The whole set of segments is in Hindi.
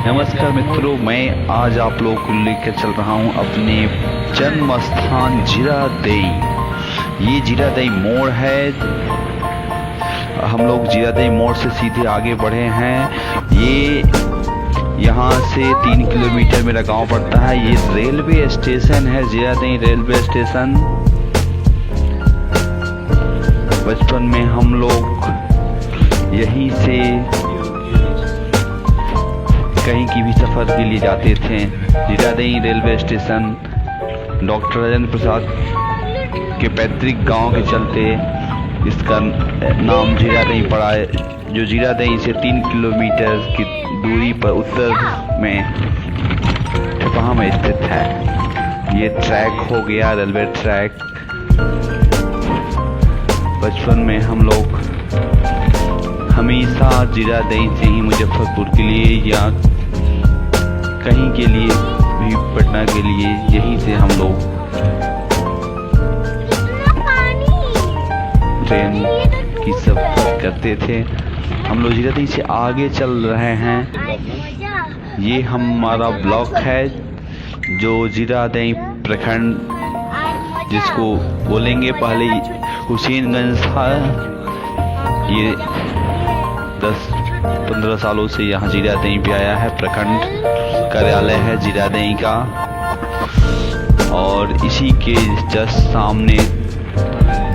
नमस्कार मित्रों, मैं आज आप लोगों को लेकर चल रहा हूं अपने जन्म स्थान जीरादेई। ये जीरादेई मोड़ है। हम लोग जीरादेई मोड़ से सीधे आगे बढ़े हैं। ये यहाँ से 3 किलोमीटर मेरा गांव पड़ता है। ये रेलवे स्टेशन है, जीरादेई रेलवे स्टेशन। बचपन में हम लोग यहीं से कहीं की भी सफर के लिए जाते थे। Ziradei railway station doctor Rajendra Prasad के पैतृक गांव के चलते इसका नाम जीरादेई पड़ा है, जो जीरादेई से 3 किलोमीटर की दूरी पर उत्तर में ठेपहा में स्थित है। ये ट्रैक हो गया, रेलवे ट्रैक। बचपन में हम लोग हमेशा जीरादेई से ही मुजफ्फरपुर के लिए या कहीं के लिए भी पटना के लिए यहीं से हम लोग ट्रेन की सफर करते थे। हम लोग जीरादेई से आगे चल रहे हैं। ये हमारा ब्लॉक है जो जीरादेई प्रखंड जिसको बोलेंगे, पहले हुसैनगंज था। ये 10-15 सालों से यहाँ जीरादेई पे आया है। प्रखंड कार्यालय है जीरादेई का, और इसी के जस्ट सामने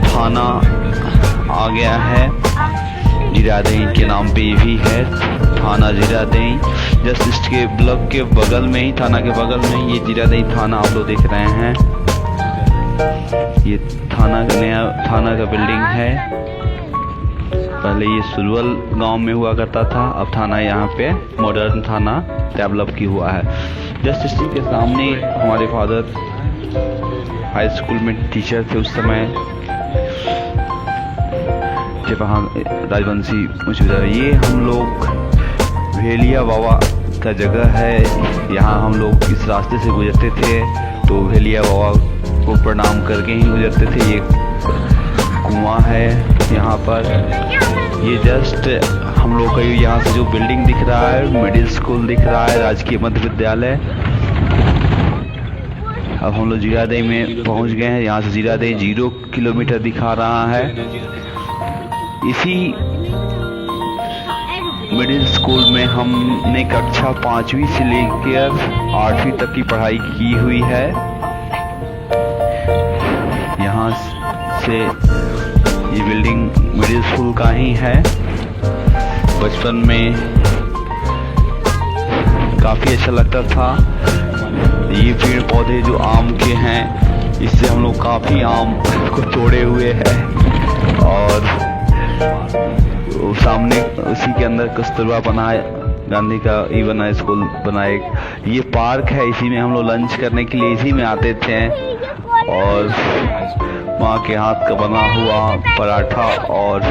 थाना आ गया है। जीरादेई के नाम पे भी है थाना जीरादेई। जस्ट इसके ब्लॉक के बगल में ही, थाना के बगल में ही ये जीरादेई थाना आप लोग देख रहे हैं। ये थाना नया थाना का बिल्डिंग है। पहले ये सुरवल गांव में हुआ करता था, अब थाना यहाँ पे मॉडर्न थाना डेवलप की हुआ है। जस्ट इसी के सामने हमारे फादर हाई स्कूल में टीचर थे उस समय, वहाँ राजवंशी उच्च विद्यालय। ये हम लोग भेलिया बाबा का जगह है। यहाँ हम लोग इस रास्ते से गुजरते थे तो भेलिया बाबा को प्रणाम करके ही गुजरते थे। ये कुआं है यहाँ पर। ये जस्ट हम लोग का यहाँ से जो बिल्डिंग दिख रहा है, मिडिल स्कूल दिख रहा है, राजकीय मध्य विद्यालय। अब हम लोग जीरादेई में पहुँच गए हैं। यहाँ से जीरादेई 0 किलोमीटर दिखा रहा है। इसी मिडिल स्कूल में हमने कक्षा 5वीं से लेकर 8वीं तक की पढ़ाई की हुई है। यहाँ से ये बिल्डिंग मिडिल स्कूल का ही है। बचपन में काफ़ी अच्छा लगता था। ये पेड़ पौधे जो आम के हैं, इससे हम लोग काफ़ी आम को तोड़े हुए हैं। और सामने उसी के अंदर कस्तूरबा बना है, गांधी का ही बना स्कूल बना एक। ये पार्क है, इसी में हम लोग लंच करने के लिए इसी में आते थे। और माँ के हाथ का बना हुआ पराठा और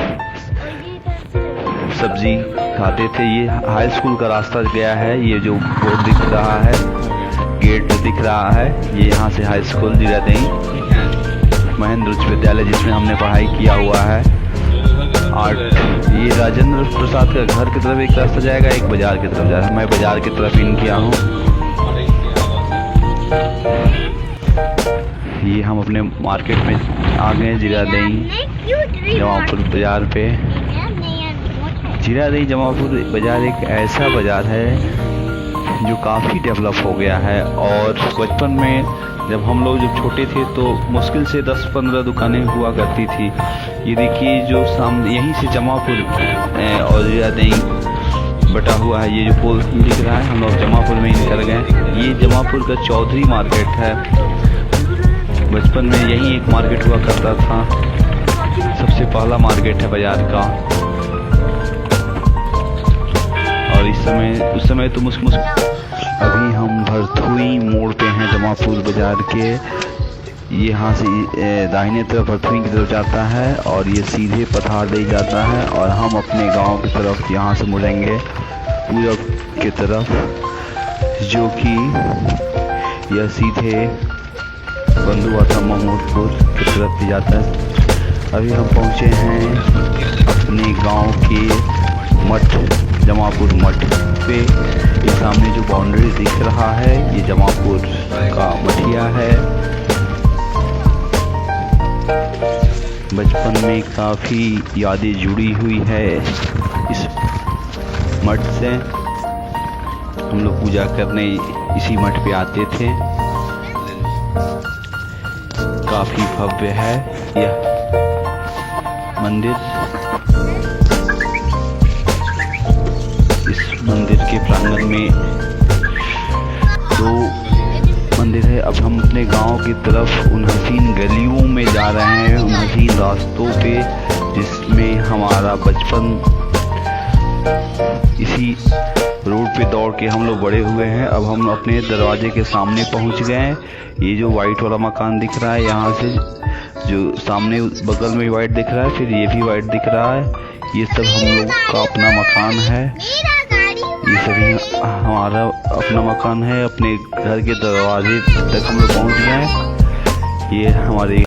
सब्जी खाते थे। ये हाई स्कूल का रास्ता गया है। ये जो बोर्ड दिख रहा है, गेट दिख रहा है, ये यहाँ से हाई स्कूल जीरादेई महेंद्र उच्च विद्यालय जिसमें हमने पढ़ाई किया हुआ है। ये राजेंद्र प्रसाद का घर की तरफ एक रास्ता जाएगा, एक बाजार की तरफ जाएगा। मैं बाजार की तरफ इन किया हूँ। ये हम अपने मार्केट में आ गए जीरादेई जमापुर बाजार पे। जीरादेई जमापुर बाजार एक ऐसा बाजार है जो काफ़ी डेवलप हो गया है। और बचपन में जब हम लोग जब छोटे थे तो मुश्किल से 10-15 दुकानें हुआ करती थी। ये देखिए जो सामने यहीं से जमापुर और जीरादेई बटा हुआ है। ये जो पोल दिख रहा है, हम लोग जमापुर में ही निकल गए। ये जमापुर का चौधरी मार्केट है। बचपन में यही एक मार्केट हुआ करता था, सबसे पहला मार्केट है बाजार का। और उस समय तो अभी हम भरथुई मोड़ पे हैं जमापुर बाजार के। ये यहाँ से दाहिने तरफ भरथुई की तरफ जाता है और ये सीधे पथारदेई जाता है। और हम अपने गांव की तरफ यहाँ से मुड़ेंगे पूरब की तरफ, जो कि यह सीधे बंधुआथा महमूदपुर की तरफ भी जाता है। अभी हम पहुँचे हैं अपने गांव के मठ, जमापुर मठ पे। इस सामने जो बाउंड्री दिख रहा है ये जमापुर का मठिया है। बचपन में काफ़ी यादें जुड़ी हुई है इस मठ से। हम लोग पूजा करने इसी मठ पे आते थे। काफ़ी भव्य है यह मंदिर। इस मंदिर के प्रांगण में 2 मंदिर है। अब हम अपने गांव की तरफ उन हसीन गलियों में जा रहे हैं, उन हसीन रास्तों पे जिसमें हमारा बचपन इसी रोड पे दौड़ के हम लोग बड़े हुए हैं। अब हम अपने दरवाजे के सामने पहुंच गए हैं। ये जो वाइट वाला मकान दिख रहा है, यहाँ से जो सामने बगल में वाइट दिख रहा है, फिर ये भी वाइट दिख रहा है, ये सब हम लोग का अपना मकान है। ये सभी हमारा अपना मकान है। अपने घर के दरवाजे तक हम लोग पहुंच गए हैं। ये हमारे